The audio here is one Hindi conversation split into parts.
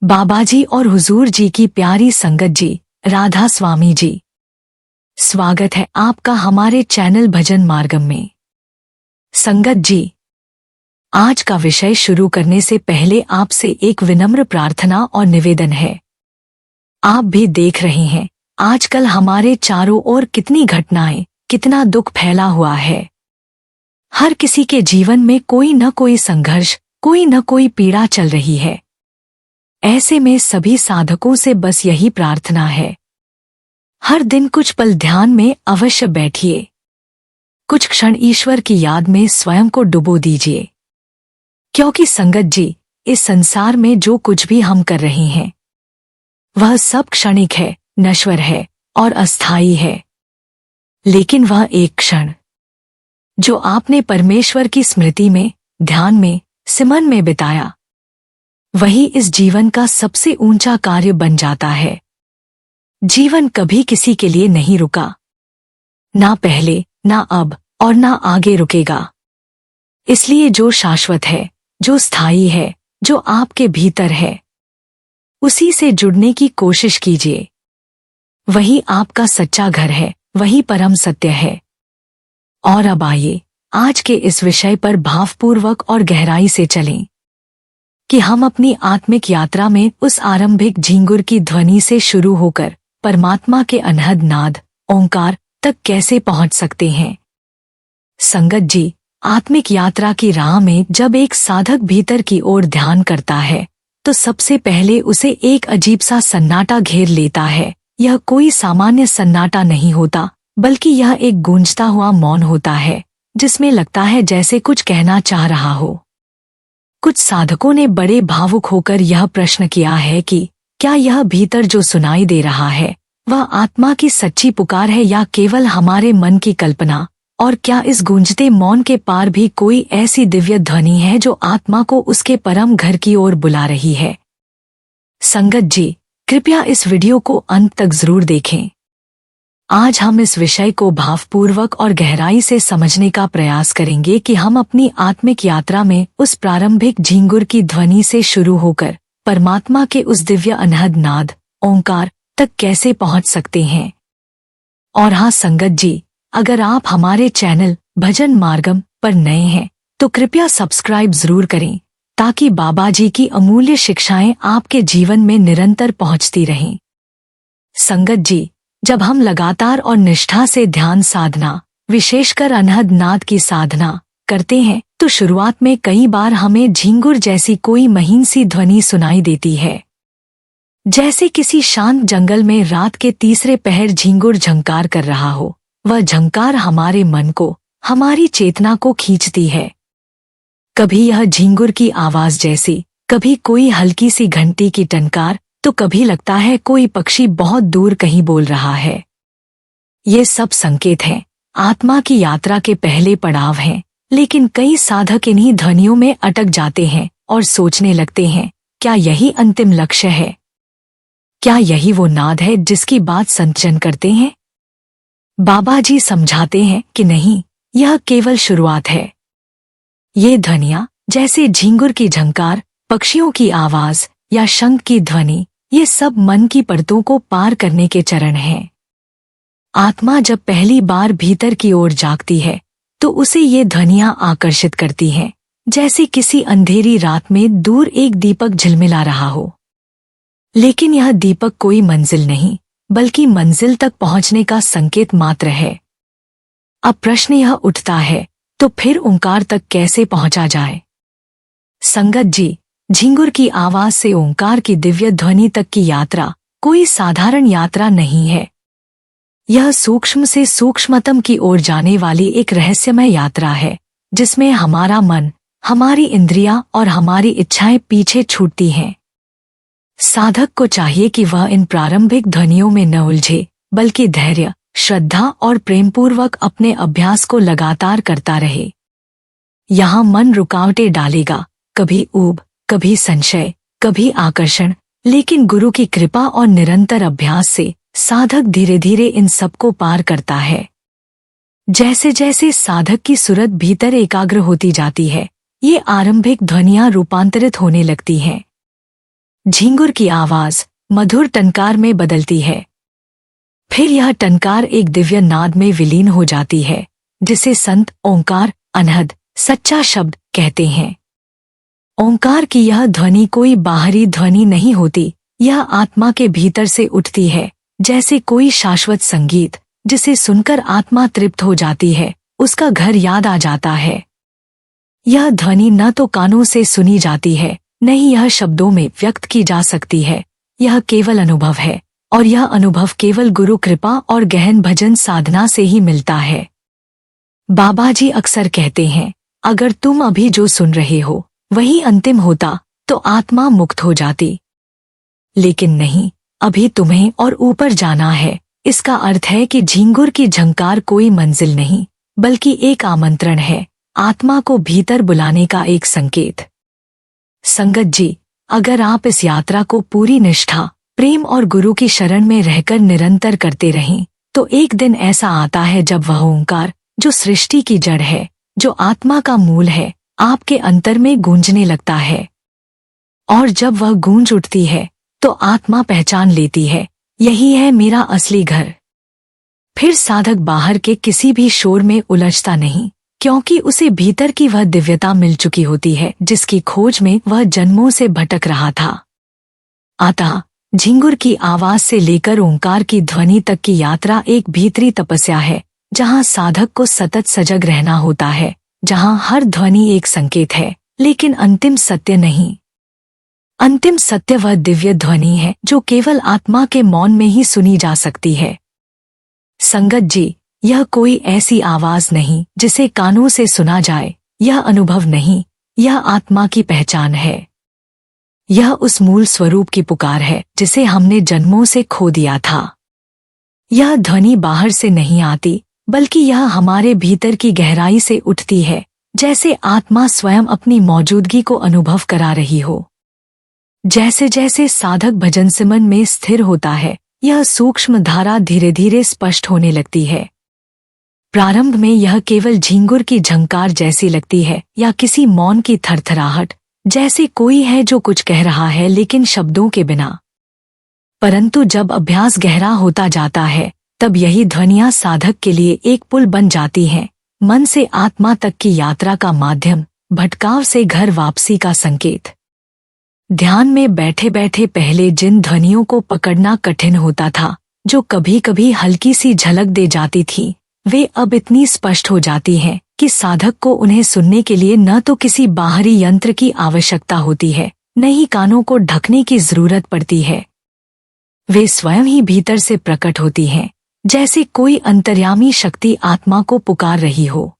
बाबाजी और हुजूर जी की प्यारी संगत जी, राधा स्वामी जी, स्वागत है आपका हमारे चैनल भजन मार्गम में। संगत जी, आज का विषय शुरू करने से पहले आपसे एक विनम्र प्रार्थना और निवेदन है। आप भी देख रहे हैं आजकल हमारे चारों ओर कितनी घटनाएं, कितना दुख फैला हुआ है। हर किसी के जीवन में कोई न कोई संघर्ष, कोई न कोई पीड़ा चल रही है। ऐसे में सभी साधकों से बस यही प्रार्थना है, हर दिन कुछ पल ध्यान में अवश्य बैठिए, कुछ क्षण ईश्वर की याद में स्वयं को डुबो दीजिए। क्योंकि संगत जी, इस संसार में जो कुछ भी हम कर रहे हैं वह सब क्षणिक है, नश्वर है और अस्थायी है। लेकिन वह एक क्षण जो आपने परमेश्वर की स्मृति में, ध्यान में, सिमरन में बिताया, वही इस जीवन का सबसे ऊंचा कार्य बन जाता है। जीवन कभी किसी के लिए नहीं रुका, ना पहले, ना अब और ना आगे रुकेगा। इसलिए जो शाश्वत है, जो स्थायी है, जो आपके भीतर है, उसी से जुड़ने की कोशिश कीजिए। वही आपका सच्चा घर है, वही परम सत्य है। और अब आइए आज के इस विषय पर भावपूर्वक और गहराई से चलें कि हम अपनी आत्मिक यात्रा में उस आरंभिक झींगुर की ध्वनि से शुरू होकर परमात्मा के अनहद नाद, ओंकार तक कैसे पहुंच सकते हैं। संगत जी, आत्मिक यात्रा की राह में जब एक साधक भीतर की ओर ध्यान करता है तो सबसे पहले उसे एक अजीब सा सन्नाटा घेर लेता है। यह कोई सामान्य सन्नाटा नहीं होता, बल्कि यह एक गूंजता हुआ मौन होता है, जिसमें लगता है जैसे कुछ कहना चाह रहा हो। कुछ साधकों ने बड़े भावुक होकर यह प्रश्न किया है कि क्या यह भीतर जो सुनाई दे रहा है वह आत्मा की सच्ची पुकार है या केवल हमारे मन की कल्पना, और क्या इस गूंजते मौन के पार भी कोई ऐसी दिव्य ध्वनि है जो आत्मा को उसके परम घर की ओर बुला रही है। संगत जी, कृपया इस वीडियो को अंत तक जरूर देखें। आज हम इस विषय को भावपूर्वक और गहराई से समझने का प्रयास करेंगे कि हम अपनी आत्मिक यात्रा में उस प्रारंभिक झींगुर की ध्वनि से शुरू होकर परमात्मा के उस दिव्य अनहद नाद, ओंकार तक कैसे पहुंच सकते हैं। और हाँ संगत जी, अगर आप हमारे चैनल भजन मार्गम पर नए हैं तो कृपया सब्सक्राइब जरूर करें, ताकि बाबाजी की अमूल्य शिक्षाएं आपके जीवन में निरंतर पहुंचती रहें। संगत जी, जब हम लगातार और निष्ठा से ध्यान साधना, विशेषकर अनहद नाद की साधना करते हैं तो शुरुआत में कई बार हमें झींगुर जैसी कोई महीन सी ध्वनि सुनाई देती है। जैसे किसी शांत जंगल में रात के तीसरे पहर झींगुर झंकार कर रहा हो। वह झंकार हमारे मन को, हमारी चेतना को खींचती है। कभी यह झींगुर की आवाज जैसी, कभी कोई हल्की सी घंटी की टनकार, तो कभी लगता है कोई पक्षी बहुत दूर कहीं बोल रहा है। ये सब संकेत हैं, आत्मा की यात्रा के पहले पड़ाव हैं। लेकिन कई साधक इन्हीं ध्वनियों में अटक जाते हैं और सोचने लगते हैं, क्या यही अंतिम लक्ष्य है? क्या यही वो नाद है जिसकी बात संतजन करते हैं? बाबाजी समझाते हैं कि नहीं, यह केवल शुरुआत है। ये ध्वनियां, जैसे झींगुर की झंकार, पक्षियों की आवाज या शंख की ध्वनि, ये सब मन की परतों को पार करने के चरण हैं। आत्मा जब पहली बार भीतर की ओर जागती है तो उसे ये ध्वनियां आकर्षित करती हैं, जैसे किसी अंधेरी रात में दूर एक दीपक झिलमिला रहा हो। लेकिन यह दीपक कोई मंजिल नहीं, बल्कि मंजिल तक पहुंचने का संकेत मात्र है। अब प्रश्न यह उठता है, तो फिर ओंकार तक कैसे पहुंचा जाए? संगत जी, झींगुर की आवाज से ओंकार की दिव्य ध्वनि तक की यात्रा कोई साधारण यात्रा नहीं है। यह सूक्ष्म से सूक्ष्मतम की ओर जाने वाली एक रहस्यमय यात्रा है, जिसमें हमारा मन, हमारी इंद्रियां और हमारी इच्छाएं पीछे छूटती हैं। साधक को चाहिए कि वह इन प्रारंभिक ध्वनियों में न उलझे, बल्कि धैर्य, श्रद्धा और प्रेमपूर्वक अपने अभ्यास को लगातार करता रहे। यहाँ मन रुकावटें डालेगा, कभी ऊब, कभी संशय, कभी आकर्षण, लेकिन गुरु की कृपा और निरंतर अभ्यास से साधक धीरे धीरे इन सबको पार करता है। जैसे जैसे साधक की सुरत भीतर एकाग्र होती जाती है, ये आरंभिक ध्वनियां रूपांतरित होने लगती हैं। झींगुर की आवाज मधुर टंकार में बदलती है। फिर यह टंकार एक दिव्य नाद में विलीन हो जाती है, जिसे संत ओंकार अनहद सच्चा शब्द कहते हैं। ओंकार की यह ध्वनि कोई बाहरी ध्वनि नहीं होती, यह आत्मा के भीतर से उठती है, जैसे कोई शाश्वत संगीत जिसे सुनकर आत्मा तृप्त हो जाती है, उसका घर याद आ जाता है। यह ध्वनि न तो कानों से सुनी जाती है, न ही यह शब्दों में व्यक्त की जा सकती है। यह केवल अनुभव है, और यह अनुभव केवल गुरु कृपा और गहन भजन साधना से ही मिलता है। बाबा जी अक्सर कहते हैं, अगर तुम अभी जो सुन रहे हो वही अंतिम होता तो आत्मा मुक्त हो जाती। लेकिन नहीं, अभी तुम्हें और ऊपर जाना है। इसका अर्थ है कि झींगुर की झंकार कोई मंजिल नहीं, बल्कि एक आमंत्रण है, आत्मा को भीतर बुलाने का एक संकेत। संगत जी, अगर आप इस यात्रा को पूरी निष्ठा, प्रेम और गुरु की शरण में रहकर निरंतर करते रहें, तो एक दिन ऐसा आता है जब वह ओंकार, जो सृष्टि की जड़ है, जो आत्मा का मूल है, आपके अंतर में गूंजने लगता है। और जब वह गूंज उठती है तो आत्मा पहचान लेती है, यही है मेरा असली घर। फिर साधक बाहर के किसी भी शोर में उलझता नहीं, क्योंकि उसे भीतर की वह दिव्यता मिल चुकी होती है जिसकी खोज में वह जन्मों से भटक रहा था। अतः झींगुर की आवाज से लेकर ओंकार की ध्वनि तक की यात्रा एक भीतरी तपस्या है, जहां साधक को सतत सजग रहना होता है, जहां हर ध्वनि एक संकेत है, लेकिन अंतिम सत्य नहीं। अंतिम सत्य वह दिव्य ध्वनि है जो केवल आत्मा के मौन में ही सुनी जा सकती है। संगत जी, यह कोई ऐसी आवाज नहीं जिसे कानों से सुना जाए, यह अनुभव नहीं, यह आत्मा की पहचान है। यह उस मूल स्वरूप की पुकार है जिसे हमने जन्मों से खो दिया था। यह ध्वनि बाहर से नहीं आती, बल्कि यह हमारे भीतर की गहराई से उठती है, जैसे आत्मा स्वयं अपनी मौजूदगी को अनुभव करा रही हो। जैसे जैसे साधक भजन सिमरन में स्थिर होता है, यह सूक्ष्म धारा धीरे धीरे स्पष्ट होने लगती है। प्रारंभ में यह केवल झींगुर की झंकार जैसी लगती है, या किसी मौन की थरथराहट, जैसे कोई है जो कुछ कह रहा है लेकिन शब्दों के बिना। परंतु जब अभ्यास गहरा होता जाता है, तब यही ध्वनियां साधक के लिए एक पुल बन जाती हैं, मन से आत्मा तक की यात्रा का माध्यम, भटकाव से घर वापसी का संकेत। ध्यान में बैठे बैठे पहले जिन ध्वनियों को पकड़ना कठिन होता था, जो कभी कभी हल्की सी झलक दे जाती थी, वे अब इतनी स्पष्ट हो जाती हैं कि साधक को उन्हें सुनने के लिए न तो किसी बाहरी यंत्र की आवश्यकता होती है, न ही कानों को ढकने की जरूरत पड़ती है। वे स्वयं ही भीतर से प्रकट होती हैं, जैसे कोई अंतर्यामी शक्ति आत्मा को पुकार रही हो।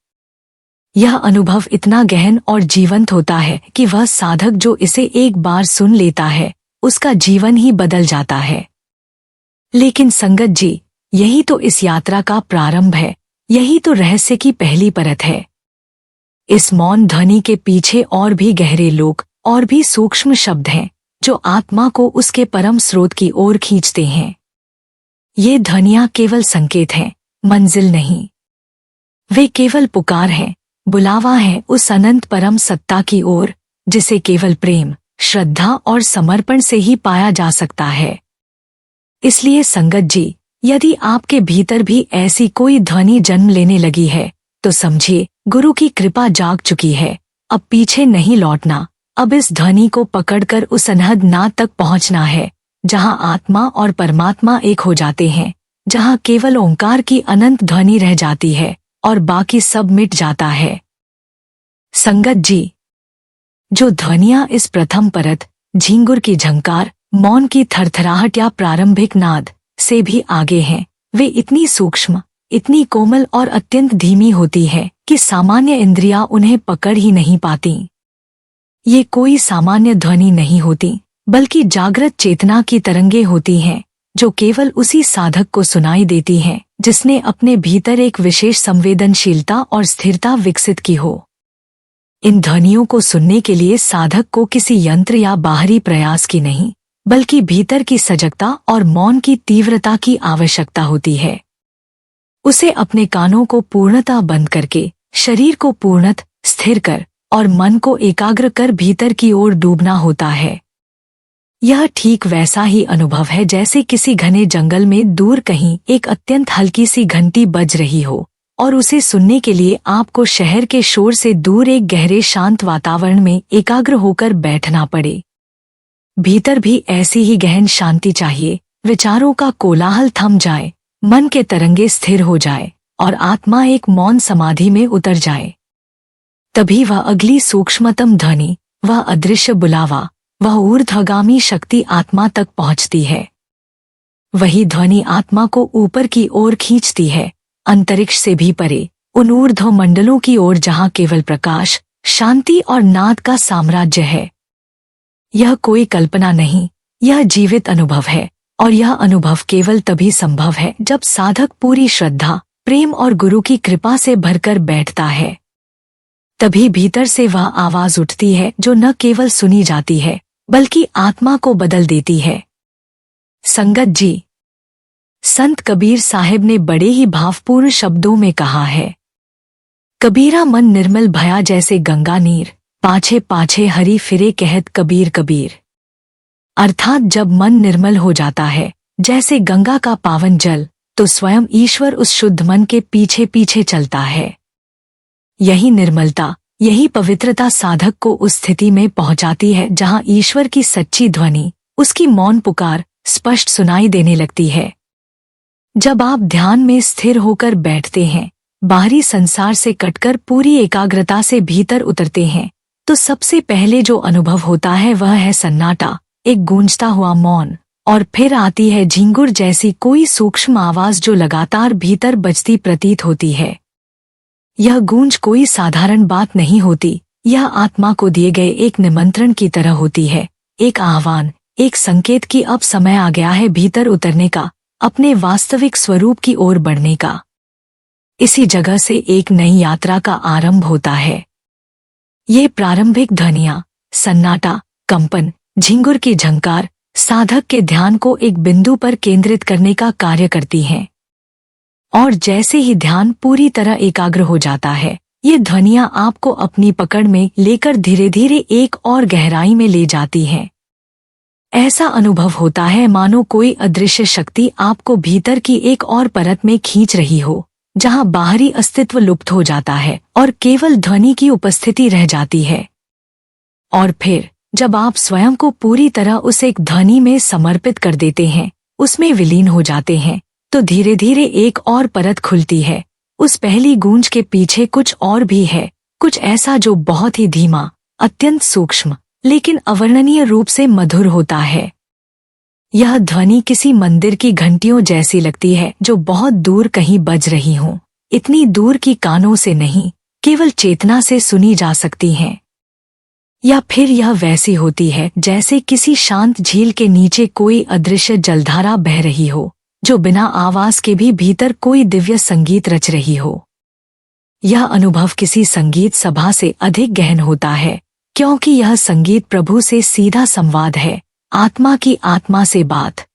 यह अनुभव इतना गहन और जीवंत होता है कि वह साधक जो इसे एक बार सुन लेता है, उसका जीवन ही बदल जाता है। लेकिन संगत जी, यही तो इस यात्रा का प्रारंभ है, यही तो रहस्य की पहली परत है। इस मौन ध्वनि के पीछे और भी गहरे लोक और भी सूक्ष्म शब्द हैं, जो आत्मा को उसके परम स्रोत की ओर खींचते हैं। ये ध्वनियां केवल संकेत हैं, मंजिल नहीं। वे केवल पुकार हैं, बुलावा है उस अनंत परम सत्ता की ओर, जिसे केवल प्रेम, श्रद्धा और समर्पण से ही पाया जा सकता है। इसलिए संगत जी, यदि आपके भीतर भी ऐसी कोई ध्वनि जन्म लेने लगी है, तो समझिए गुरु की कृपा जाग चुकी है। अब पीछे नहीं लौटना, अब इस ध्वनि को पकड़कर उस अनहद नाद तक पहुंचना है, जहां आत्मा और परमात्मा एक हो जाते हैं, जहां केवल ओंकार की अनंत ध्वनि रह जाती है और बाकी सब मिट जाता है। संगत जी, जो ध्वनियां इस प्रथम परत, झींगुर की झंकार, मौन की थरथराहट या प्रारंभिक नाद से भी आगे हैं, वे इतनी सूक्ष्म, इतनी कोमल और अत्यंत धीमी होती है कि सामान्य इंद्रियां उन्हें पकड़ ही नहीं पाती। ये कोई सामान्य ध्वनि नहीं होती, बल्कि जागृत चेतना की तरंगे होती हैं, जो केवल उसी साधक को सुनाई देती हैं जिसने अपने भीतर एक विशेष संवेदनशीलता और स्थिरता विकसित की हो। इन ध्वनियों को सुनने के लिए साधक को किसी यंत्र या बाहरी प्रयास की नहीं, बल्कि भीतर की सजगता और मौन की तीव्रता की आवश्यकता होती है। उसे अपने कानों को पूर्णतः बंद करके, शरीर को पूर्णतः स्थिर कर और मन को एकाग्र कर भीतर की ओर डूबना होता है। यह ठीक वैसा ही अनुभव है जैसे किसी घने जंगल में दूर कहीं एक अत्यंत हल्की सी घंटी बज रही हो और उसे सुनने के लिए आपको शहर के शोर से दूर एक गहरे शांत वातावरण में एकाग्र होकर बैठना पड़े। भीतर भी ऐसी ही गहन शांति चाहिए। विचारों का कोलाहल थम जाए, मन के तरंगे स्थिर हो जाए और आत्मा एक मौन समाधि में उतर जाए। तभी वह अगली सूक्ष्मतम ध्वनि, वह अदृश्य बुलावा, वह ऊर्ध्वगामी शक्ति आत्मा तक पहुंचती है। वही ध्वनि आत्मा को ऊपर की ओर खींचती है, अंतरिक्ष से भी परे, उन ऊर्ध्व मंडलों की ओर जहां केवल प्रकाश, शांति और नाद का साम्राज्य है। यह कोई कल्पना नहीं, यह जीवित अनुभव है और यह अनुभव केवल तभी संभव है जब साधक पूरी श्रद्धा, प्रेम और गुरु की कृपा से भरकर बैठता है। तभी भीतर से वह आवाज उठती है जो न केवल सुनी जाती है बल्कि आत्मा को बदल देती है। संगत जी, संत कबीर साहिब ने बड़े ही भावपूर्ण शब्दों में कहा है, कबीरा मन निर्मल भया जैसे गंगा नीर, पाछे पाछे हरि फिरे कहत कबीर कबीर। अर्थात जब मन निर्मल हो जाता है जैसे गंगा का पावन जल, तो स्वयं ईश्वर उस शुद्ध मन के पीछे पीछे चलता है। यही निर्मलता, यही पवित्रता साधक को उस स्थिति में पहुंचाती है जहां ईश्वर की सच्ची ध्वनि, उसकी मौन पुकार स्पष्ट सुनाई देने लगती है। जब आप ध्यान में स्थिर होकर बैठते हैं, बाहरी संसार से कटकर पूरी एकाग्रता से भीतर उतरते हैं, तो सबसे पहले जो अनुभव होता है वह है सन्नाटा, एक गूंजता हुआ मौन, और फिर आती है झिंगुर जैसी कोई सूक्ष्म आवाज जो लगातार भीतर बजती प्रतीत होती है। यह गूंज कोई साधारण बात नहीं होती, यह आत्मा को दिए गए एक निमंत्रण की तरह होती है, एक आह्वान, एक संकेत कि अब समय आ गया है भीतर उतरने का, अपने वास्तविक स्वरूप की ओर बढ़ने का। इसी जगह से एक नई यात्रा का आरंभ होता है। ये प्रारंभिक ध्वनियां, सन्नाटा, कंपन, झिंगुर की झंकार साधक के ध्यान को एक बिंदु पर केंद्रित करने का कार्य करती हैं। और जैसे ही ध्यान पूरी तरह एकाग्र हो जाता है, ये ध्वनियां आपको अपनी पकड़ में लेकर धीरे धीरे एक और गहराई में ले जाती हैं। ऐसा अनुभव होता है मानो कोई अदृश्य शक्ति आपको भीतर की एक और परत में खींच रही हो, जहां बाहरी अस्तित्व लुप्त हो जाता है और केवल ध्वनि की उपस्थिति रह जाती है। और फिर जब आप स्वयं को पूरी तरह उस एक ध्वनि में समर्पित कर देते हैं, उसमें विलीन हो जाते हैं, तो धीरे धीरे एक और परत खुलती है। उस पहली गूंज के पीछे कुछ और भी है, कुछ ऐसा जो बहुत ही धीमा, अत्यंत सूक्ष्म, लेकिन अवर्णनीय रूप से मधुर होता है। यह ध्वनि किसी मंदिर की घंटियों जैसी लगती है जो बहुत दूर कहीं बज रही हों, इतनी दूर कि कानों से नहीं, केवल चेतना से सुनी जा सकती हैं। या फिर यह वैसी होती है जैसे किसी शांत झील के नीचे कोई अदृश्य जलधारा बह रही हो, जो बिना आवाज के भी भीतर कोई दिव्य संगीत रच रही हो। यह अनुभव किसी संगीत सभा से अधिक गहन होता है, क्योंकि यह संगीत प्रभु से सीधा संवाद है, आत्मा की आत्मा से बात।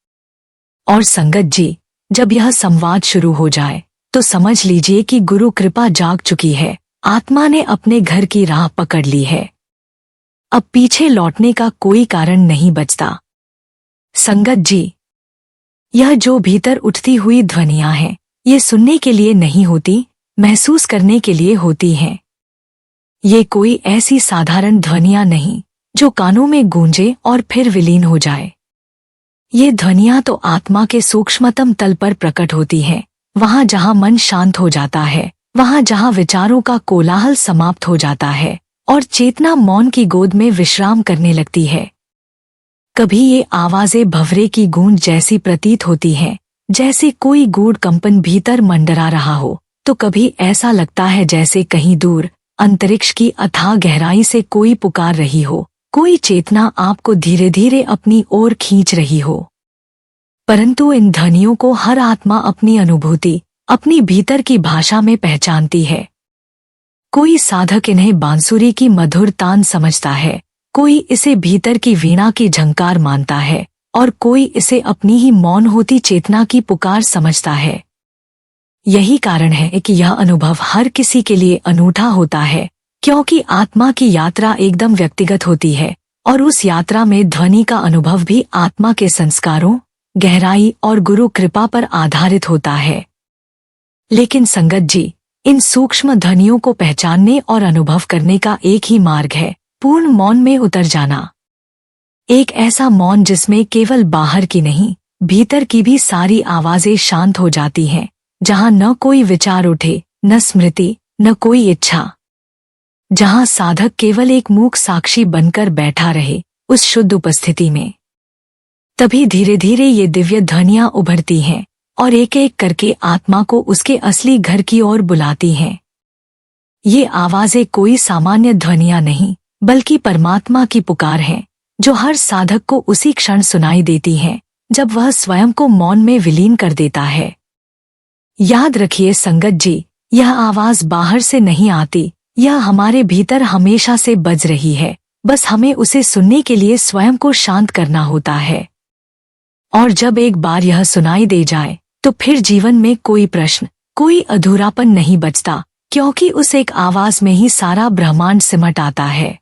और संगत जी, जब यह संवाद शुरू हो जाए तो समझ लीजिए कि गुरु कृपा जाग चुकी है, आत्मा ने अपने घर की राह पकड़ ली है। अब पीछे लौटने का कोई कारण नहीं बचता। संगत जी, यह जो भीतर उठती हुई ध्वनियां हैं, ये सुनने के लिए नहीं होती, महसूस करने के लिए होती हैं। ये कोई ऐसी साधारण ध्वनियां नहीं जो कानों में गूंजे और फिर विलीन हो जाए। ये ध्वनियां तो आत्मा के सूक्ष्मतम तल पर प्रकट होती हैं, वहां जहां मन शांत हो जाता है, वहां जहां विचारों का कोलाहल समाप्त हो जाता है और चेतना मौन की गोद में विश्राम करने लगती है। कभी ये आवाजें भंवरे की गूंज जैसी प्रतीत होती हैं, जैसे कोई गूढ़ कंपन भीतर मंडरा रहा हो, तो कभी ऐसा लगता है जैसे कहीं दूर अंतरिक्ष की अथाह गहराई से कोई पुकार रही हो, कोई चेतना आपको धीरे धीरे अपनी ओर खींच रही हो। परंतु इन ध्वनियों को हर आत्मा अपनी अनुभूति, अपनी भीतर की भाषा में पहचानती है। कोई साधक इन्हें बांसुरी की मधुर तान समझता है, कोई इसे भीतर की वीणा की झंकार मानता है और कोई इसे अपनी ही मौन होती चेतना की पुकार समझता है। यही कारण है कि यह अनुभव हर किसी के लिए अनूठा होता है, क्योंकि आत्मा की यात्रा एकदम व्यक्तिगत होती है, और उस यात्रा में ध्वनि का अनुभव भी आत्मा के संस्कारों, गहराई और गुरु कृपा पर आधारित होता है। लेकिन संगत जी, इन सूक्ष्म ध्वनियों को पहचानने और अनुभव करने का एक ही मार्ग है, पूर्ण मौन में उतर जाना। एक ऐसा मौन जिसमें केवल बाहर की नहीं, भीतर की भी सारी आवाजें शांत हो जाती हैं, जहां न कोई विचार उठे, न स्मृति, न कोई इच्छा। जहां साधक केवल एक मूक साक्षी बनकर बैठा रहे, उस शुद्ध उपस्थिति में। तभी धीरे धीरे ये दिव्य ध्वनियां उभरती हैं और एक एक करके आत्मा को उसके असली घर की ओर बुलाती हैं। ये आवाजें कोई सामान्य ध्वनियां नहीं, बल्कि परमात्मा की पुकार है, जो हर साधक को उसी क्षण सुनाई देती है जब वह स्वयं को मौन में विलीन कर देता है। याद रखिए संगत जी, यह आवाज बाहर से नहीं आती, यह हमारे भीतर हमेशा से बज रही है, बस हमें उसे सुनने के लिए स्वयं को शांत करना होता है। और जब एक बार यह सुनाई दे जाए, तो फिर जीवन में कोई प्रश्न, कोई अधूरापन नहीं बचता, क्योंकि उस एक आवाज में ही सारा ब्रह्मांड सिमट आता है।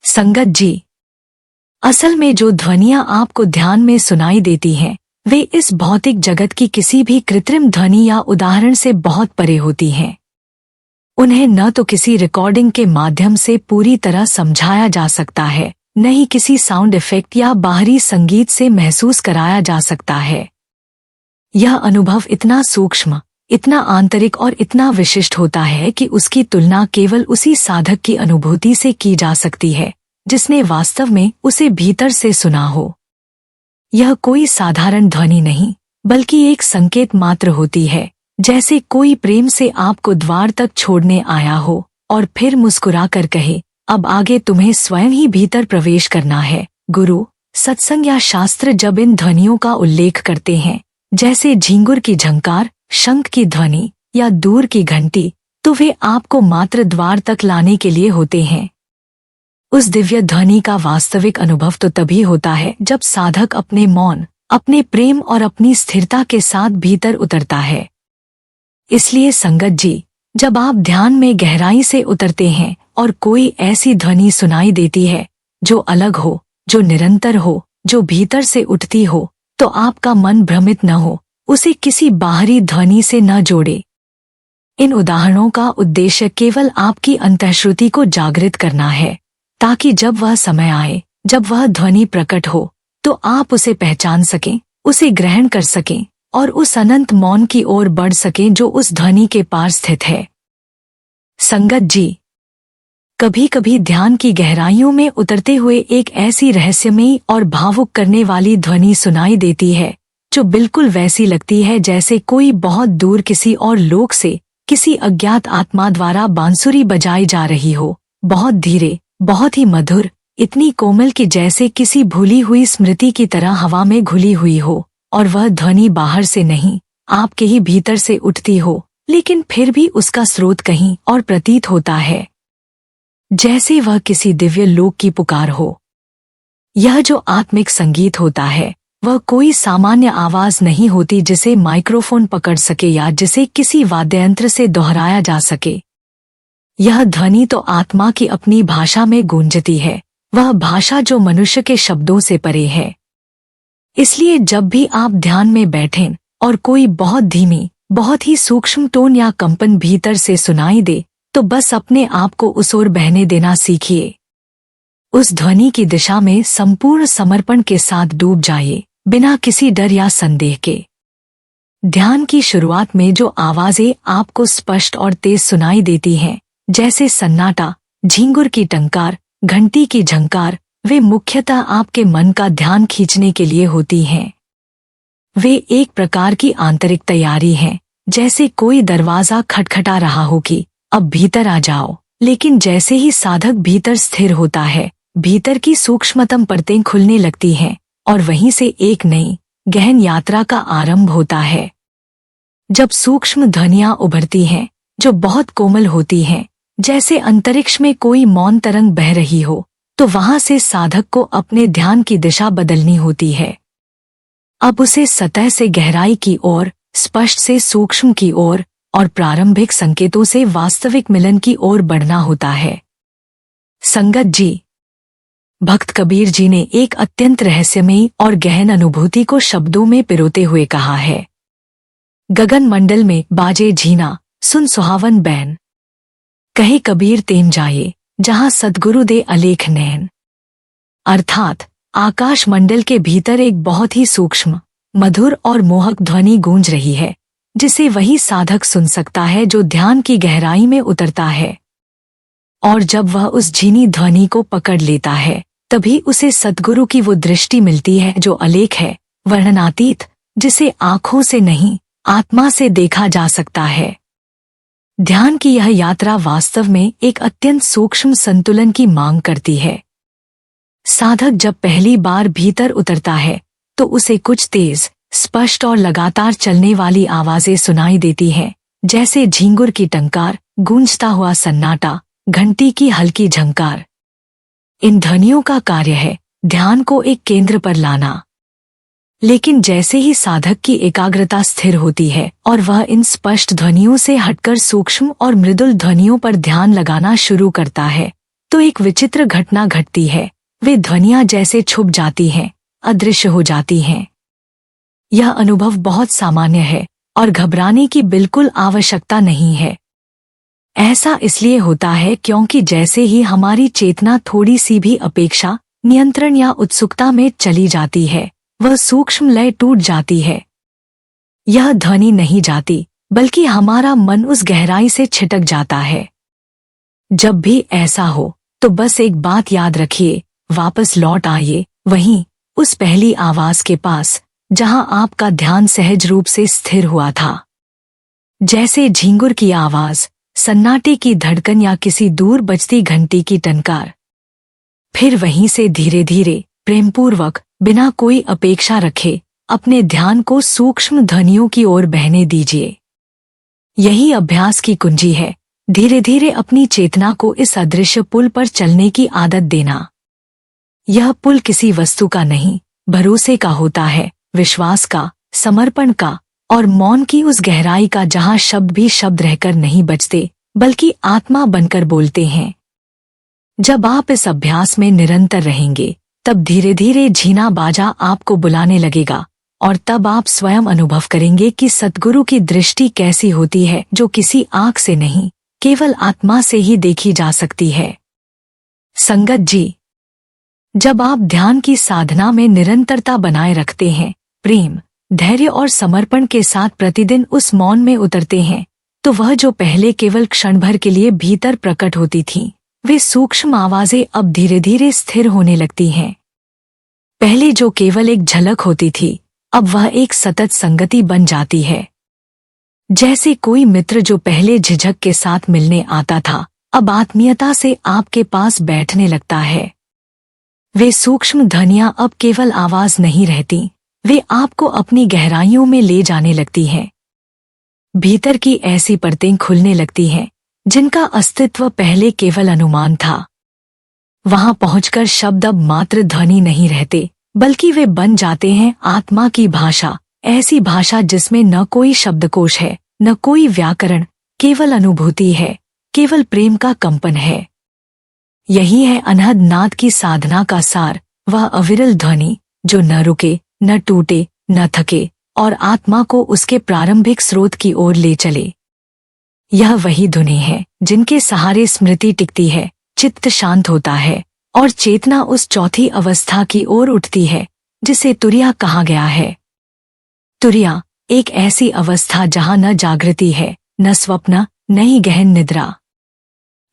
संगत जी, असल में जो ध्वनियां आपको ध्यान में सुनाई देती हैं, वे इस भौतिक जगत की किसी भी कृत्रिम ध्वनि या उदाहरण से बहुत परे होती हैं। उन्हें न तो किसी रिकॉर्डिंग के माध्यम से पूरी तरह समझाया जा सकता है, न ही किसी साउंड इफेक्ट या बाहरी संगीत से महसूस कराया जा सकता है। यह अनुभव इतना सूक्ष्म, इतना आंतरिक और इतना विशिष्ट होता है कि उसकी तुलना केवल उसी साधक की अनुभूति से की जा सकती है, जिसने वास्तव में उसे भीतर से सुना हो। यह कोई साधारण ध्वनि नहीं, बल्कि एक संकेत मात्र होती है, जैसे कोई प्रेम से आपको द्वार तक छोड़ने आया हो और फिर मुस्कुराकर कहे, अब आगे तुम्हें स्वयं ही भीतर प्रवेश करना है। गुरु, सत्संग या शास्त्र जब इन ध्वनियों का उल्लेख करते हैं, जैसे झींगुर की झंकार, शंख की ध्वनि या दूर की घंटी, तो वे आपको मात्र द्वार तक लाने के लिए होते हैं। उस दिव्य ध्वनि का वास्तविक अनुभव तो तभी होता है जब साधक अपने मौन, अपने प्रेम और अपनी स्थिरता के साथ भीतर उतरता है। इसलिए संगत जी, जब आप ध्यान में गहराई से उतरते हैं और कोई ऐसी ध्वनि सुनाई देती है जो अलग हो, जो निरंतर हो, जो भीतर से उठती हो, तो आपका मन भ्रमित न हो, उसे किसी बाहरी ध्वनि से न जोड़े। इन उदाहरणों का उद्देश्य केवल आपकी अंतःश्रुति को जागृत करना है, ताकि जब वह समय आए, जब वह ध्वनि प्रकट हो, तो आप उसे पहचान सकें, उसे ग्रहण कर सकें और उस अनंत मौन की ओर बढ़ सकें जो उस ध्वनि के पार स्थित है। संगत जी, कभी कभी ध्यान की गहराइयों में उतरते हुए एक ऐसी रहस्यमयी और भावुक करने वाली ध्वनि सुनाई देती है, जो बिल्कुल वैसी लगती है जैसे कोई बहुत दूर किसी और लोक से किसी अज्ञात आत्मा द्वारा बांसुरी बजाई जा रही हो, बहुत धीरे, बहुत ही मधुर, इतनी कोमल कि जैसे किसी भूली हुई स्मृति की तरह हवा में घुली हुई हो, और वह ध्वनि बाहर से नहीं, आपके ही भीतर से उठती हो, लेकिन फिर भी उसका स्रोत कहीं और प्रतीत होता है, जैसे वह किसी दिव्य लोक की पुकार हो। यह जो आत्मिक संगीत होता है, वह कोई सामान्य आवाज नहीं होती जिसे माइक्रोफोन पकड़ सके या जिसे किसी वाद्ययंत्र से दोहराया जा सके। यह ध्वनि तो आत्मा की अपनी भाषा में गूंजती है, वह भाषा जो मनुष्य के शब्दों से परे है। इसलिए जब भी आप ध्यान में बैठें और कोई बहुत धीमी, बहुत ही सूक्ष्म टोन या कंपन भीतर से सुनाई दे, तो बस अपने आप को उस ओर बहने देना सीखिए। उस ध्वनि की दिशा में संपूर्ण समर्पण के साथ डूब जाइए, बिना किसी डर या संदेह के। ध्यान की शुरुआत में जो आवाजें आपको स्पष्ट और तेज सुनाई देती हैं, जैसे सन्नाटा, झींगुर की टंकार, घंटी की झंकार, वे मुख्यतः आपके मन का ध्यान खींचने के लिए होती हैं। वे एक प्रकार की आंतरिक तैयारी हैं, जैसे कोई दरवाजा खटखटा रहा हो कि अब भीतर आ जाओ। लेकिन जैसे ही साधक भीतर स्थिर होता है, भीतर की सूक्ष्मतम परतें खुलने लगती हैं और वहीं से एक नई, गहन यात्रा का आरंभ होता है। जब सूक्ष्म ध्वनियां उभरती हैं, जो बहुत कोमल होती हैं, जैसे अंतरिक्ष में कोई मौन तरंग बह रही हो, तो वहां से साधक को अपने ध्यान की दिशा बदलनी होती है। अब उसे सतह से गहराई की ओर, स्पष्ट से सूक्ष्म की ओर और प्रारंभिक संकेतों से वास्तविक मिलन की ओर बढ़ना होता है। संगत जी, भक्त कबीर जी ने एक अत्यंत रहस्यमयी और गहन अनुभूति को शब्दों में पिरोते हुए कहा है। गगन मंडल में बाजे झीना, सुन सुहावन बैन, कहे कबीर तेम जाए, जहां सद्गुरु दे अलेख नैन। अर्थात आकाश मंडल के भीतर एक बहुत ही सूक्ष्म, मधुर और मोहक ध्वनि गूंज रही है, जिसे वही साधक सुन सकता है जो ध्यान की गहराई में उतरता है। और जब वह उस झीनी ध्वनि को पकड़ लेता है, तभी उसे सद्गुरु की वो दृष्टि मिलती है जो अलेख है, वर्णनातीत, जिसे आंखों से नहीं, आत्मा से देखा जा सकता है। ध्यान की यह यात्रा वास्तव में एक अत्यंत सूक्ष्म संतुलन की मांग करती है। साधक जब पहली बार भीतर उतरता है, तो उसे कुछ तेज, स्पष्ट और लगातार चलने वाली आवाजें सुनाई देती हैं, जैसे झींगुर की टंकार, गूंजता हुआ सन्नाटा, घंटी की हल्की झंकार। इन ध्वनियों का कार्य है ध्यान को एक केंद्र पर लाना। लेकिन जैसे ही साधक की एकाग्रता स्थिर होती है और वह इन स्पष्ट ध्वनियों से हटकर सूक्ष्म और मृदुल ध्वनियों पर ध्यान लगाना शुरू करता है, तो एक विचित्र घटना घटती है। वे ध्वनियां जैसे छुप जाती हैं, अदृश्य हो जाती हैं। यह अनुभव बहुत सामान्य है और घबराने की बिल्कुल आवश्यकता नहीं है। ऐसा इसलिए होता है क्योंकि जैसे ही हमारी चेतना थोड़ी सी भी अपेक्षा, नियंत्रण या उत्सुकता में चली जाती है, वह सूक्ष्म लय टूट जाती है। यह ध्वनि नहीं जाती, बल्कि हमारा मन उस गहराई से छिटक जाता है। जब भी ऐसा हो, तो बस एक बात याद रखिए, वापस लौट आइए वहीं, उस पहली आवाज के पास, जहां आपका ध्यान सहज रूप से स्थिर हुआ था। जैसे झींगुर की आवाज, सन्नाटे की धड़कन या किसी दूर बजती घंटी की टंकार। फिर वहीं से धीरे धीरे, प्रेमपूर्वक, बिना कोई अपेक्षा रखे, अपने ध्यान को सूक्ष्म ध्वनियों की ओर बहने दीजिए। यही अभ्यास की कुंजी है, धीरे धीरे अपनी चेतना को इस अदृश्य पुल पर चलने की आदत देना। यह पुल किसी वस्तु का नहीं, भरोसे का होता है, विश्वास का, समर्पण का और मौन की उस गहराई का जहां शब्द भी शब्द रहकर नहीं बजते, बल्कि आत्मा बनकर बोलते हैं। जब आप इस अभ्यास में निरंतर रहेंगे, तब धीरे धीरे झीना बाजा आपको बुलाने लगेगा और तब आप स्वयं अनुभव करेंगे कि सद्गुरु की दृष्टि कैसी होती है, जो किसी आंख से नहीं, केवल आत्मा से ही देखी जा सकती है। संगत जी, जब आप ध्यान की साधना में निरंतरता बनाए रखते हैं, प्रेम, धैर्य और समर्पण के साथ प्रतिदिन उस मौन में उतरते हैं, तो वह जो पहले केवल क्षण भर के लिए भीतर प्रकट होती थीं, वे सूक्ष्म आवाजें अब धीरे धीरे स्थिर होने लगती हैं। पहले जो केवल एक झलक होती थी, अब वह एक सतत संगति बन जाती है। जैसे कोई मित्र जो पहले झिझक के साथ मिलने आता था, अब आत्मीयता से आपके पास बैठने लगता है। वे सूक्ष्म ध्वनियां अब केवल आवाज नहीं रहती, वे आपको अपनी गहराइयों में ले जाने लगती हैं। भीतर की ऐसी परतें खुलने लगती हैं, जिनका अस्तित्व पहले केवल अनुमान था। वहां पहुंचकर शब्द अब मात्र ध्वनि नहीं रहते, बल्कि वे बन जाते हैं आत्मा की भाषा, ऐसी भाषा जिसमें न कोई शब्दकोश है, न कोई व्याकरण, केवल अनुभूति है, केवल प्रेम का कंपन है। यही है अनहद नाद की साधना का सार, वह अविरल ध्वनि जो न रुके, न टूटे, न थके और आत्मा को उसके प्रारंभिक स्रोत की ओर ले चले। यह वही धुनें हैं जिनके सहारे स्मृति टिकती है, चित्त शांत होता है और चेतना उस चौथी अवस्था की ओर उठती है, जिसे तुरिया कहा गया है। तुरिया एक ऐसी अवस्था जहां न जागृति है, न स्वप्न, न ही गहन निद्रा।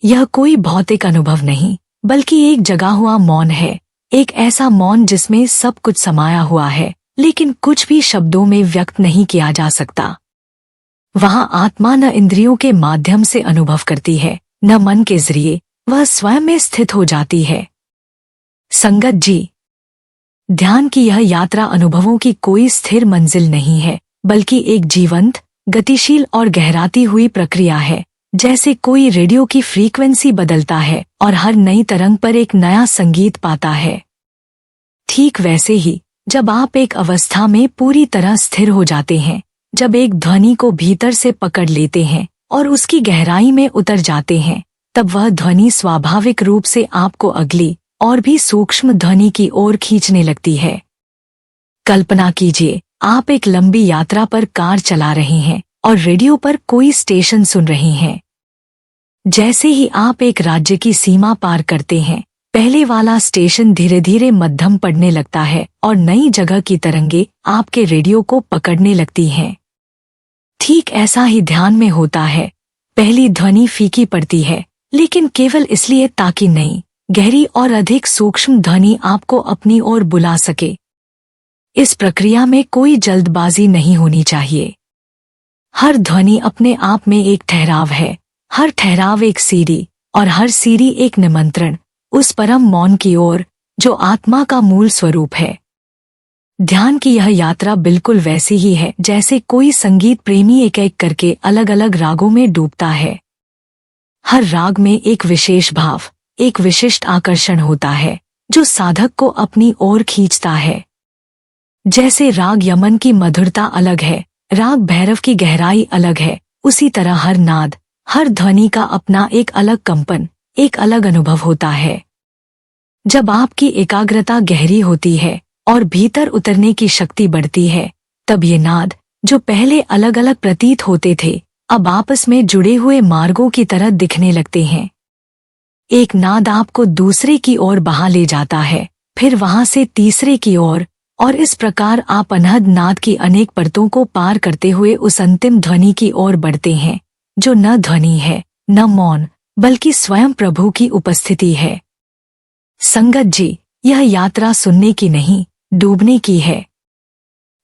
यह कोई भौतिक अनुभव नहीं, बल्कि एक जगा हुआ मौन है, एक ऐसा मौन जिसमें सब कुछ समाया हुआ है, लेकिन कुछ भी शब्दों में व्यक्त नहीं किया जा सकता। वहां आत्मा न इंद्रियों के माध्यम से अनुभव करती है, न मन के जरिए, वह स्वयं में स्थित हो जाती है। संगत जी, ध्यान की यह यात्रा अनुभवों की कोई स्थिर मंजिल नहीं है, बल्कि एक जीवंत, गतिशील और गहराती हुई प्रक्रिया है। जैसे कोई रेडियो की फ्रीक्वेंसी बदलता है और हर नई तरंग पर एक नया संगीत पाता है, ठीक वैसे ही जब आप एक अवस्था में पूरी तरह स्थिर हो जाते हैं, जब एक ध्वनि को भीतर से पकड़ लेते हैं और उसकी गहराई में उतर जाते हैं, तब वह ध्वनि स्वाभाविक रूप से आपको अगली और भी सूक्ष्म ध्वनि की ओर खींचने लगती है। कल्पना कीजिए, आप एक लंबी यात्रा पर कार चला रहे हैं और रेडियो पर कोई स्टेशन सुन रहे हैं। जैसे ही आप एक राज्य की सीमा पार करते हैं, पहले वाला स्टेशन धीरे धीरे मध्यम पड़ने लगता है और नई जगह की तरंगे आपके रेडियो को पकड़ने लगती हैं। ठीक ऐसा ही ध्यान में होता है। पहली ध्वनि फीकी पड़ती है, लेकिन केवल इसलिए ताकि नई, गहरी और अधिक सूक्ष्म ध्वनि आपको अपनी ओर बुला सके। इस प्रक्रिया में कोई जल्दबाजी नहीं होनी चाहिए। हर ध्वनि अपने आप में एक ठहराव है, हर ठहराव एक सीढ़ी और हर सीढ़ी एक निमंत्रण उस परम मौन की ओर जो आत्मा का मूल स्वरूप है। ध्यान की यह यात्रा बिल्कुल वैसी ही है जैसे कोई संगीत प्रेमी एक एक करके अलग अलग रागों में डूबता है। हर राग में एक विशेष भाव, एक विशिष्ट आकर्षण होता है जो साधक को अपनी ओर खींचता है। जैसे राग यमन की मधुरता अलग है, राग भैरव की गहराई अलग है, उसी तरह हर नाद, हर ध्वनि का अपना एक अलग कंपन, एक अलग अनुभव होता है। जब आपकी एकाग्रता गहरी होती है और भीतर उतरने की शक्ति बढ़ती है, तब ये नाद जो पहले अलग अलग प्रतीत होते थे, अब आपस में जुड़े हुए मार्गों की तरह दिखने लगते हैं। एक नाद आपको दूसरे की ओर बहा ले जाता है, फिर वहां से तीसरे की ओर, और इस प्रकार आप अनहद नाद की अनेक परतों को पार करते हुए उस अंतिम ध्वनि की ओर बढ़ते हैं, जो न ध्वनि है, न मौन, बल्कि स्वयं प्रभु की उपस्थिति है। संगत जी, यह यात्रा सुनने की नहीं, डूबने की है।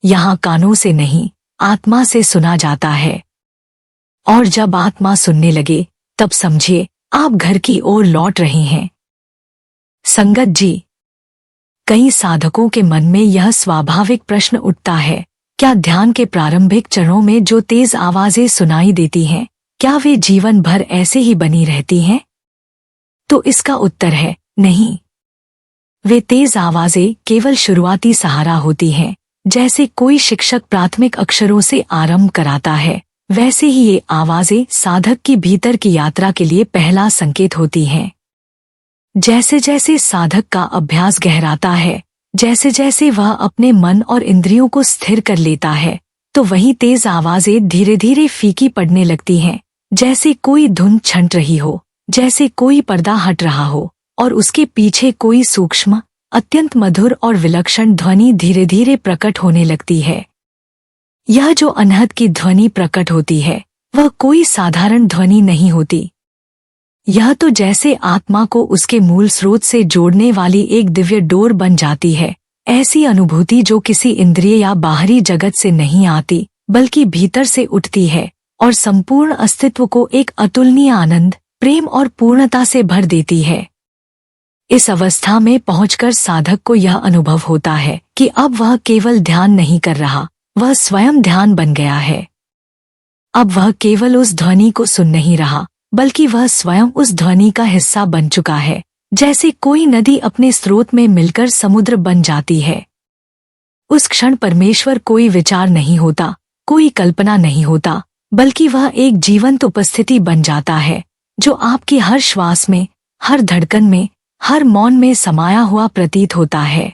यहाँ कानों से नहीं, आत्मा से सुना जाता है। और जब आत्मा सुनने लगे, तब समझिए आप घर की ओर लौट रहे हैं। संगत जी, कई साधकों के मन में यह स्वाभाविक प्रश्न उठता है, क्या ध्यान के प्रारंभिक चरणों में जो तेज आवाजें सुनाई देती हैं, क्या वे जीवन भर ऐसे ही बनी रहती हैं? तो इसका उत्तर है नहीं। वे तेज आवाजें केवल शुरुआती सहारा होती हैं। जैसे कोई शिक्षक प्राथमिक अक्षरों से आरंभ कराता है, वैसे ही ये आवाजें साधक की भीतर की यात्रा के लिए पहला संकेत होती हैं। जैसे जैसे साधक का अभ्यास गहराता है, जैसे जैसे वह अपने मन और इंद्रियों को स्थिर कर लेता है, तो वही तेज आवाजें धीरे धीरे फीकी पड़ने लगती हैं, जैसे कोई धुन छंट रही हो, जैसे कोई पर्दा हट रहा हो और उसके पीछे कोई सूक्ष्म, अत्यंत मधुर और विलक्षण ध्वनि धीरे धीरे प्रकट होने लगती है। यह जो अनहद की ध्वनि प्रकट होती है, वह कोई साधारण ध्वनि नहीं होती। यह तो जैसे आत्मा को उसके मूल स्रोत से जोड़ने वाली एक दिव्य डोर बन जाती है, ऐसी अनुभूति जो किसी इंद्रिय या बाहरी जगत से नहीं आती, बल्कि भीतर से उठती है और संपूर्ण अस्तित्व को एक अतुलनीय आनंद, प्रेम और पूर्णता से भर देती है। इस अवस्था में पहुंचकर साधक को यह अनुभव होता है कि अब वह केवल ध्यान नहीं कर रहा, वह स्वयं ध्यान बन गया है। अब वह केवल उस ध्वनि को सुन नहीं रहा, बल्कि वह स्वयं उस ध्वनि का हिस्सा बन चुका है। जैसे कोई नदी अपने स्रोत में मिलकर समुद्र बन जाती है। उस क्षण परमेश्वर कोई विचार नहीं होता, कोई कल्पना नहीं होता, बल्कि वह एक जीवंत उपस्थिति बन जाता है, जो आपकी हर श्वास में, हर धड़कन में, हर मौन में समाया हुआ प्रतीत होता है।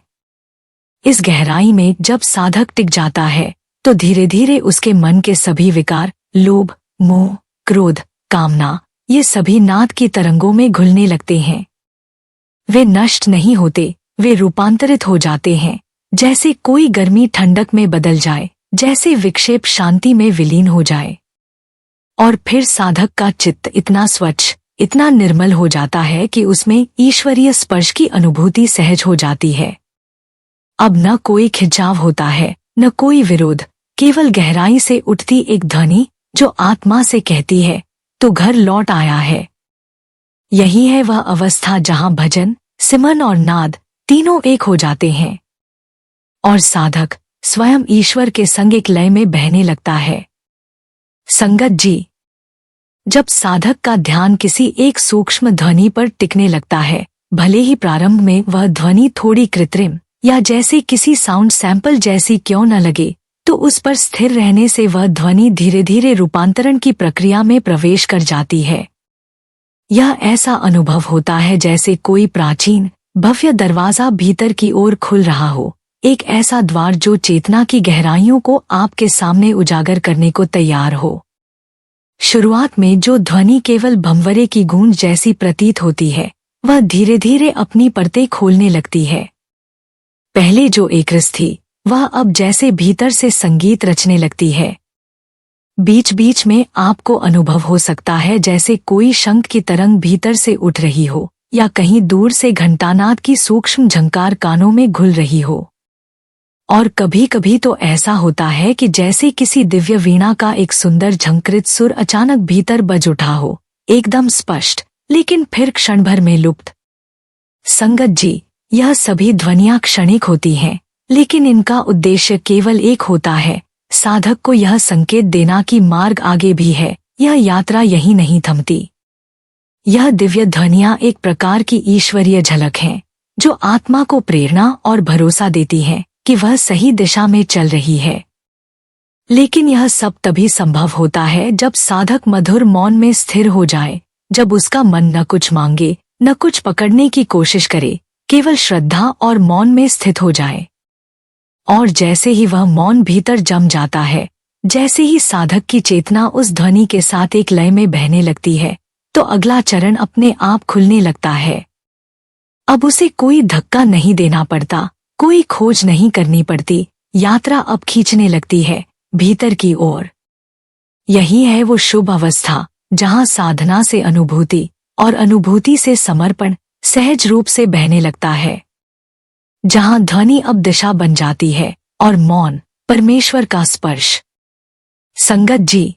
इस गहराई में जब साधक टिक जाता है, तो धीरे धीरे उसके मन के सभी विकार, लोभ, मोह, क्रोध, कामना, ये सभी नाद की तरंगों में घुलने लगते हैं। वे नष्ट नहीं होते, वे रूपांतरित हो जाते हैं। जैसे कोई गर्मी ठंडक में बदल जाए, जैसे विक्षेप शांति में विलीन हो जाए। और फिर साधक का चित्त इतना स्वच्छ, इतना निर्मल हो जाता है कि उसमें ईश्वरीय स्पर्श की अनुभूति सहज हो जाती है। अब न कोई खिंचाव होता है, न कोई विरोध, केवल गहराई से उठती एक ध्वनि जो आत्मा से कहती है, तो घर लौट आया है। यही है वह अवस्था जहां भजन, सिमरन और नाद तीनों एक हो जाते हैं और साधक स्वयं ईश्वर के संग एक लय में बहने लगता है। संगत जी, जब साधक का ध्यान किसी एक सूक्ष्म ध्वनि पर टिकने लगता है, भले ही प्रारंभ में वह ध्वनि थोड़ी कृत्रिम या जैसे किसी साउंड सैंपल जैसी क्यों न लगे, तो उस पर स्थिर रहने से वह ध्वनि धीरे धीरे रूपांतरण की प्रक्रिया में प्रवेश कर जाती है। यह ऐसा अनुभव होता है जैसे कोई प्राचीन, भव्य दरवाजा भीतर की ओर खुल रहा हो, एक ऐसा द्वार जो चेतना की गहराइयों को आपके सामने उजागर करने को तैयार हो। शुरुआत में जो ध्वनि केवल भंवरे की गूंज जैसी प्रतीत होती है, वह धीरे धीरे अपनी परतें खोलने लगती है। पहले जो एक रस थी, वह अब जैसे भीतर से संगीत रचने लगती है। बीच बीच में आपको अनुभव हो सकता है जैसे कोई शंख की तरंग भीतर से उठ रही हो, या कहीं दूर से घंटानाद की सूक्ष्म झंकार कानों में घुल रही हो। और कभी कभी तो ऐसा होता है कि जैसे किसी दिव्य वीणा का एक सुंदर झंकृत सुर अचानक भीतर बज उठा हो, एकदम स्पष्ट, लेकिन फिर क्षण भर में लुप्त। संगत जी, यह सभी ध्वनियां क्षणिक होती हैं, लेकिन इनका उद्देश्य केवल एक होता है, साधक को यह संकेत देना कि मार्ग आगे भी है, यह यात्रा यहीं नहीं थमती। यह दिव्य ध्वनियां एक प्रकार की ईश्वरीय झलक हैं, जो आत्मा को प्रेरणा और भरोसा देती हैं कि वह सही दिशा में चल रही है। लेकिन यह सब तभी संभव होता है जब साधक मधुर मौन में स्थिर हो जाए, जब उसका मन न कुछ मांगे, न कुछ पकड़ने की कोशिश करे, केवल श्रद्धा और मौन में स्थित हो जाए। और जैसे ही वह मौन भीतर जम जाता है, जैसे ही साधक की चेतना उस ध्वनि के साथ एक लय में बहने लगती है, तो अगला चरण अपने आप खुलने लगता है। अब उसे कोई धक्का नहीं देना पड़ता, कोई खोज नहीं करनी पड़ती, यात्रा अब खींचने लगती है भीतर की ओर। यही है वो शुभ अवस्था जहां साधना से अनुभूति और अनुभूति से समर्पण सहज रूप से बहने लगता है, जहां ध्वनि अब दिशा बन जाती है और मौन परमेश्वर का स्पर्श। संगत जी,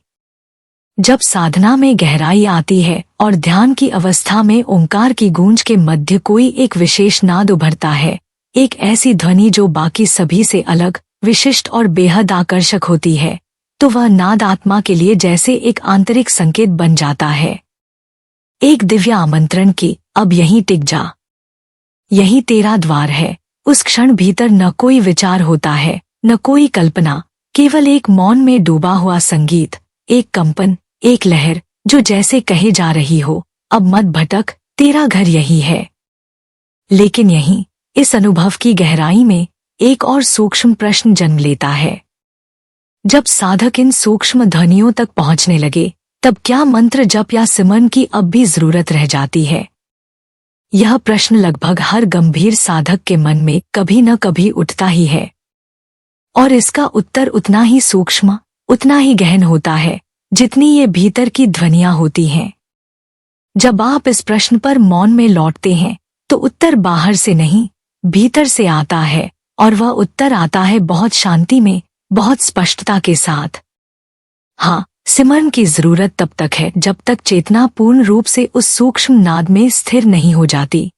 जब साधना में गहराई आती है और ध्यान की अवस्था में ओंकार की गूंज के मध्य कोई एक विशेष नाद उभरता है, एक ऐसी ध्वनि जो बाकी सभी से अलग, विशिष्ट और बेहद आकर्षक होती है, तो वह नाद आत्मा के लिए जैसे एक आंतरिक संकेत बन जाता है, एक दिव्य आमंत्रण की अब यहीं टिक जा, यही तेरा द्वार है। उस क्षण भीतर न कोई विचार होता है, न कोई कल्पना, केवल एक मौन में डूबा हुआ संगीत, एक कंपन, एक लहर जो जैसे कहे जा रही हो, अब मत भटक, तेरा घर यही है। लेकिन यहीं इस अनुभव की गहराई में एक और सूक्ष्म प्रश्न जन्म लेता है। जब साधक इन सूक्ष्म ध्वनियों तक पहुंचने लगे, तब क्या मंत्र जप या सिमरन की अब भी जरूरत रह जाती है? यह प्रश्न लगभग हर गंभीर साधक के मन में कभी न कभी उठता ही है, और इसका उत्तर उतना ही सूक्ष्म, उतना ही गहन होता है जितनी ये भीतर की ध्वनियां होती हैं। जब आप इस प्रश्न पर मौन में लौटते हैं, तो उत्तर बाहर से नहीं, भीतर से आता है, और वह उत्तर आता है बहुत शांति में, बहुत स्पष्टता के साथ। हाँ, सिमरन की जरूरत तब तक है जब तक चेतना पूर्ण रूप से उस सूक्ष्म नाद में स्थिर नहीं हो जाती।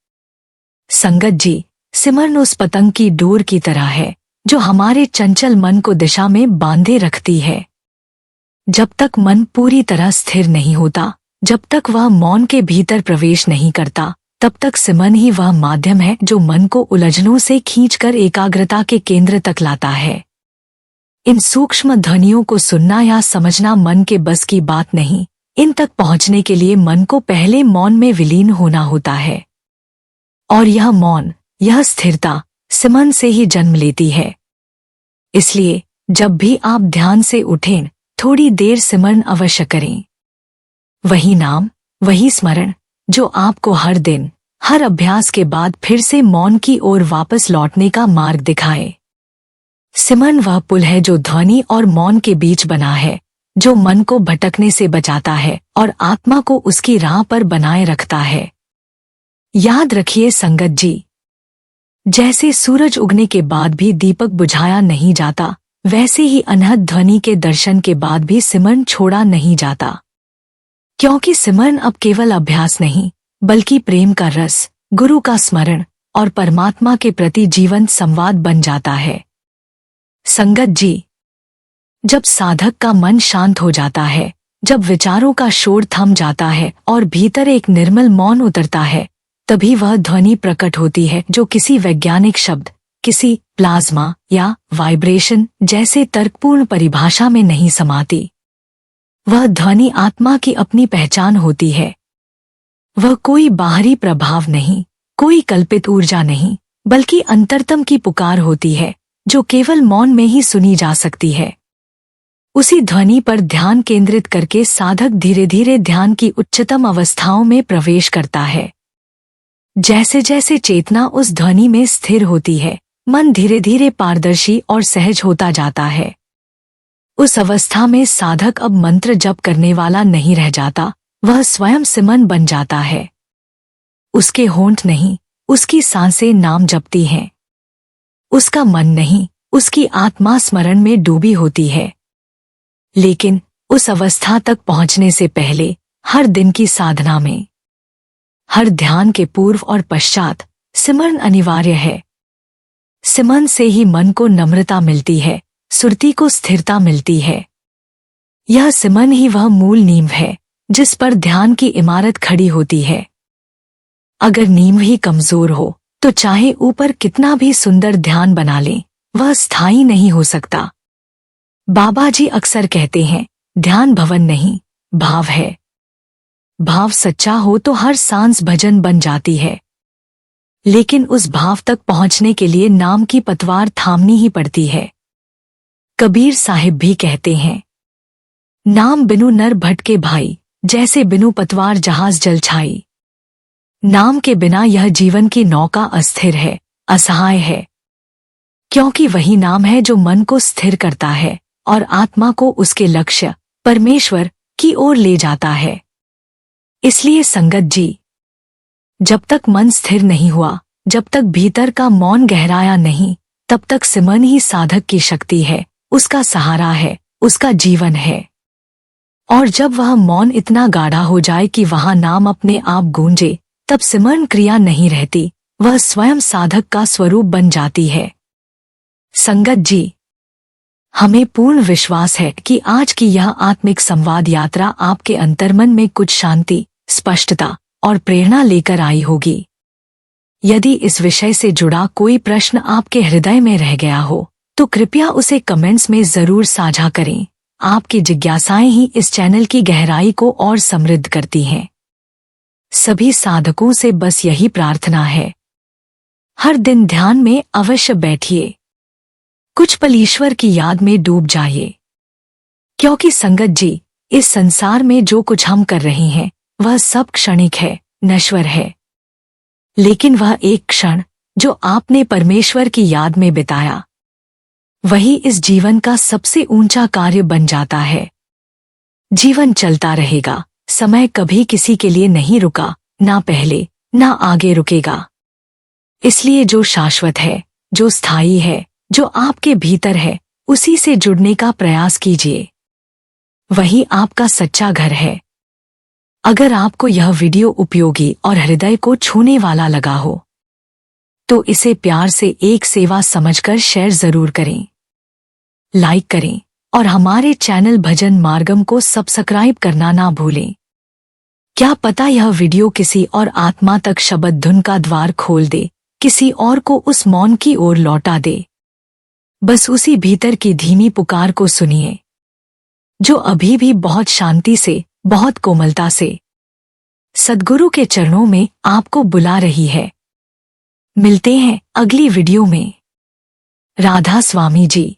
संगत जी, सिमरन उस पतंग की डोर की तरह है जो हमारे चंचल मन को दिशा में बांधे रखती है। जब तक मन पूरी तरह स्थिर नहीं होता, जब तक वह मौन के भीतर प्रवेश नहीं करता, तब तक सिमरन ही वह माध्यम है जो मन को उलझनों से खींचकर एकाग्रता के केंद्र तक लाता है। इन सूक्ष्म ध्वनियों को सुनना या समझना मन के बस की बात नहीं, इन तक पहुंचने के लिए मन को पहले मौन में विलीन होना होता है। और यह मौन, यह स्थिरता सिमरन से ही जन्म लेती है। इसलिए जब भी आप ध्यान से उठें, थोड़ी देर सिमरन अवश्य करें। वही नाम, वही स्मरण जो आपको हर दिन, हर अभ्यास के बाद फिर से मौन की ओर वापस लौटने का मार्ग दिखाए। सिमरन वह पुल है जो ध्वनि और मौन के बीच बना है, जो मन को भटकने से बचाता है और आत्मा को उसकी राह पर बनाए रखता है। याद रखिए संगत जी, जैसे सूरज उगने के बाद भी दीपक बुझाया नहीं जाता, वैसे ही अनहद ध्वनि के दर्शन के बाद भी सिमरन छोड़ा नहीं जाता। क्योंकि सिमरन अब केवल अभ्यास नहीं, बल्कि प्रेम का रस, गुरु का स्मरण और परमात्मा के प्रति जीवंत संवाद बन जाता है। संगत जी, जब साधक का मन शांत हो जाता है, जब विचारों का शोर थम जाता है और भीतर एक निर्मल मौन उतरता है, तभी वह ध्वनि प्रकट होती है जो किसी वैज्ञानिक शब्द, किसी प्लाज्मा या वाइब्रेशन जैसे तर्कपूर्ण परिभाषा में नहीं समाती। वह ध्वनि आत्मा की अपनी पहचान होती है। वह कोई बाहरी प्रभाव नहीं, कोई कल्पित ऊर्जा नहीं, बल्कि अंतरतम की पुकार होती है, जो केवल मौन में ही सुनी जा सकती है। उसी ध्वनि पर ध्यान केंद्रित करके साधक धीरे धीरे ध्यान की उच्चतम अवस्थाओं में प्रवेश करता है। जैसे जैसे चेतना उस ध्वनि में स्थिर होती है, मन धीरे धीरे पारदर्शी और सहज होता जाता है। उस अवस्था में साधक अब मंत्र जप करने वाला नहीं रह जाता, वह स्वयं सिमन बन जाता है। उसके होंठ नहीं, उसकी सांसें नाम जपती हैं। उसका मन नहीं, उसकी आत्मा स्मरण में डूबी होती है। लेकिन उस अवस्था तक पहुंचने से पहले हर दिन की साधना में, हर ध्यान के पूर्व और पश्चात सिमरन अनिवार्य है। सिमरन से ही मन को नम्रता मिलती है, सुरती को स्थिरता मिलती है। यह सिमरन ही वह मूल नींव है जिस पर ध्यान की इमारत खड़ी होती है। अगर नींव ही कमजोर हो तो चाहे ऊपर कितना भी सुंदर ध्यान बना लें, वह स्थायी नहीं हो सकता। बाबा जी अक्सर कहते हैं, ध्यान भवन नहीं, भाव है। भाव सच्चा हो तो हर सांस भजन बन जाती है। लेकिन उस भाव तक पहुंचने के लिए नाम की पतवार थामनी ही पड़ती है। कबीर साहिब भी कहते हैं, नाम बिनु नर भटके भाई, जैसे बिनु पतवार जहाज जल छाई। नाम के बिना यह जीवन की नौका अस्थिर है, असहाय है। क्योंकि वही नाम है जो मन को स्थिर करता है और आत्मा को उसके लक्ष्य परमेश्वर की ओर ले जाता है। इसलिए संगत जी, जब तक मन स्थिर नहीं हुआ, जब तक भीतर का मौन गहराया नहीं, तब तक सिमरन ही साधक की शक्ति है, उसका सहारा है, उसका जीवन है। और जब वह मौन इतना गाढ़ा हो जाए कि वहां नाम अपने आप गूंजे, तब सिमरन क्रिया नहीं रहती, वह स्वयं साधक का स्वरूप बन जाती है। संगत जी, हमें पूर्ण विश्वास है कि आज की यह आत्मिक संवाद यात्रा आपके अंतर्मन में कुछ शांति, स्पष्टता और प्रेरणा लेकर आई होगी। यदि इस विषय से जुड़ा कोई प्रश्न आपके हृदय में रह गया हो, तो कृपया उसे कमेंट्स में जरूर साझा करें। आपकी जिज्ञासाएं ही इस चैनल की गहराई को और समृद्ध करती हैं। सभी साधकों से बस यही प्रार्थना है, हर दिन ध्यान में अवश्य बैठिए, कुछ पल ईश्वर की याद में डूब जाइए। क्योंकि संगत जी, इस संसार में जो कुछ हम कर रहे हैं वह सब क्षणिक है, नश्वर है। लेकिन वह एक क्षण जो आपने परमेश्वर की याद में बिताया, वही इस जीवन का सबसे ऊंचा कार्य बन जाता है। जीवन चलता रहेगा, समय कभी किसी के लिए नहीं रुका, ना पहले ना आगे रुकेगा। इसलिए जो शाश्वत है, जो स्थायी है, जो आपके भीतर है, उसी से जुड़ने का प्रयास कीजिए। वही आपका सच्चा घर है। अगर आपको यह वीडियो उपयोगी और हृदय को छूने वाला लगा हो, तो इसे प्यार से एक सेवा समझकर शेयर जरूर करें, लाइक करें और हमारे चैनल भजन मार्गम को सब्सक्राइब करना ना भूलें। क्या पता यह वीडियो किसी और आत्मा तक शब्द धुन का द्वार खोल दे, किसी और को उस मौन की ओर लौटा दे। बस उसी भीतर की धीमी पुकार को सुनिए, जो अभी भी बहुत शांति से, बहुत कोमलता से सद्गुरु के चरणों में आपको बुला रही है। मिलते हैं अगली वीडियो में। राधा स्वामी जी।